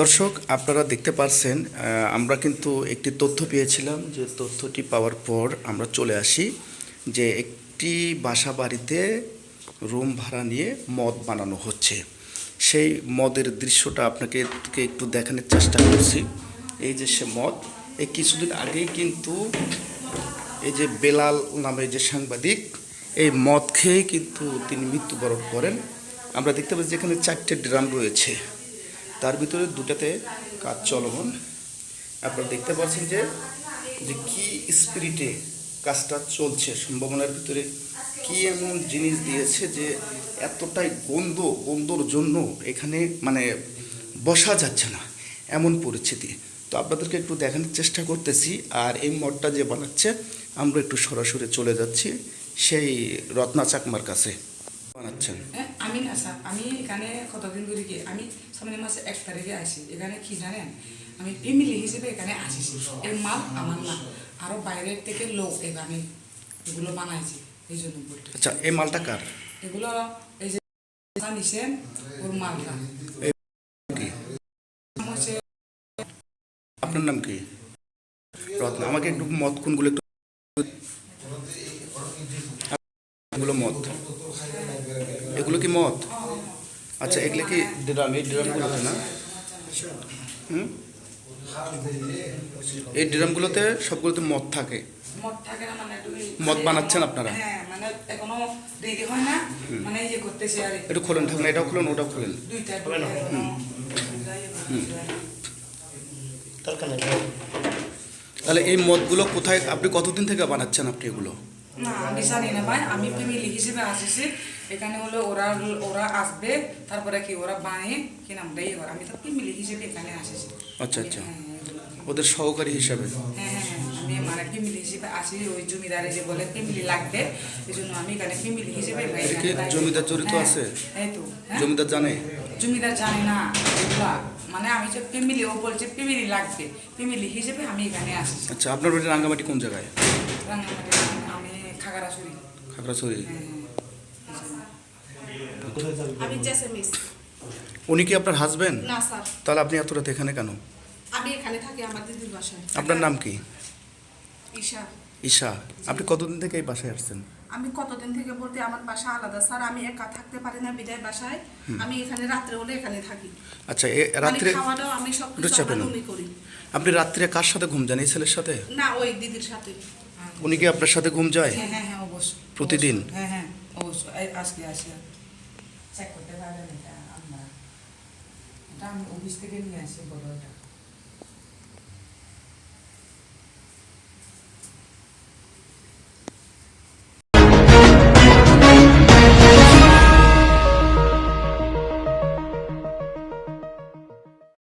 দর্শক আপনারা দেখতে পাচ্ছেন আমরা কিন্তু একটি তথ্য পেয়েছিলাম যে তথ্যটি পাওয়ার পর আমরা চলে আসি যে একটি বাসা বাড়িতে রুম ভাড়া নিয়ে মদ বানানো হচ্ছে। সেই মদের দৃশ্যটা আপনাকে একটু দেখানোর চেষ্টা করছি। এই যে সে মদ, এই কিছুদিন আগেই কিন্তু এই যে বেলাল নামে যে সাংবাদিক এই মদ খেয়েই কিন্তু তিনি মৃত্যুবরণ করেন। আমরা দেখতে পাচ্ছি যেখানে 4টে ড্রাম রয়েছে, তার ভিতরে 2টাতে কাজ চলমান। আপনারা দেখতে পাচ্ছেন যে যে কি স্পিরিটে কাজটা চলছে, সম্ভাবনার ভিতরে কি এমন জিনিস দিয়েছে যে এতটাই গন্ধর জন্য এখানে মানে বসা যাচ্ছে না এমন পরিস্থিতি। তো আপনাদেরকে একটু দেখানোর চেষ্টা করতেছি। আর এই মদটা যে বানাচ্ছে আমরা একটু সরাসরি চলে যাচ্ছি সেই রত্না চাকমার কাছে। বানাচ্ছেন? আমি না স্যার, আমি এখানে কতদিন ধরে কি আমি সামনে মাসে 1 তারিখে আসি। এখানে কি জানেন, আমি ফ্যামিলি হিসেবে এখানে আসিছি। এই মাল আমার না, আরও বাইরের থেকে লোক এখানে এগুলো বানাইছে, এই জন্য বলতে। আচ্ছা, এই মালটা কার? এগুলো এই যে নিছেন ওর মালটা। আপনার নাম কি? রত্না। আমাকে একটু মদ কোনগুলো একটু এগুলো মদ, এগুলো কি মদ? আচ্ছা, এগুলো কি ড্রাম? এই ড্রামগুলোতে না? এই ড্রামগুলোতে সবগুলোতে মদ থাকে। মদ থাকে না মানে মদ বানাচ্ছেন আপনারা? হ্যাঁ, মানে এখনো রেডি হয় না, মানে এই যে করতেছে। আর একটু খোলেন, থাকুন, এটাও খোলেন, ওটাও খোলেন। দুইটা তাহলে এই মদগুলো কোথায়, আপনি কতদিন থেকে বানাচ্ছেন আপনি এগুলো? না, আমি জানি না ভাই, আমি ফ্যামিলি হিসেবে আসিছি এখানে। হলো ওরা আসবে, তারপরে কি ওরা বানিয়ে কি নামটা ইয়ে করে, আমি তো ফ্যামিলি হিসেবে এখানে আসিছি। আচ্ছা আচ্ছা, ওদের সহকারী হিসাবে? হ্যাঁ হ্যাঁ হ্যাঁ, আমি মানে ফ্যামিলি হিসেবে আসি। ওই জমিদারে যে বলে ফ্যামিলি লাগবে, এই জন্য আমি এখানে ফ্যামিলি হিসেবে। জমিদার জড়িত আছে? এই তো জমিদার জানে? জমিদার জানে না এগুলা, মানে আমি যে ফ্যামিলি, ও বলছে ফ্যামিলি লাগবে, ফ্যামিলি হিসেবে আমি এখানে আসি। আচ্ছা, আপনার বাড়ি রাঙ্গামাটি কোন জায়গায়? রাঙ্গামাটি আমি খাগড়াছড়ি। খাগড়াছড়ি। আমি জেসমিস। উনি কি আপনার হাজবেন্ড? না স্যার, তাহলে আপনি এত রাতে এখানে কেন? আমি এখানে থাকি আমার দিদির বাসায়। আপনার নাম কি? ঈশা। ঈশা। আপনি কতদিন থেকে এই বাসায় আসছেন? আমি কতদিন থেকে বলতে আমার বাসা আলাদা স্যার, আমি একা থাকতে পারি না বিদায় বাসায়। আমি এখানে রাত্রে হলে এখানে থাকি। আচ্ছা, রাত্রে খাওয়া দাওয়া আমি সব কিছু আমি করি। আপনি রাত্রে কার সাথে ঘুম যান? এই ছেলের সাথে? না, ওই দিদির সাথে। উনি কি আপনার সাথে ঘুম যায়? হ্যাঁ হ্যাঁ হ্যাঁ, অবশ্যই প্রতিদিন? হ্যাঁ হ্যাঁ অবশ্যই। আজকে আসি, চেক করতে পারবেন এটা আমরা, এটা আমি অফিস থেকে নিয়ে আসি বড় এটা।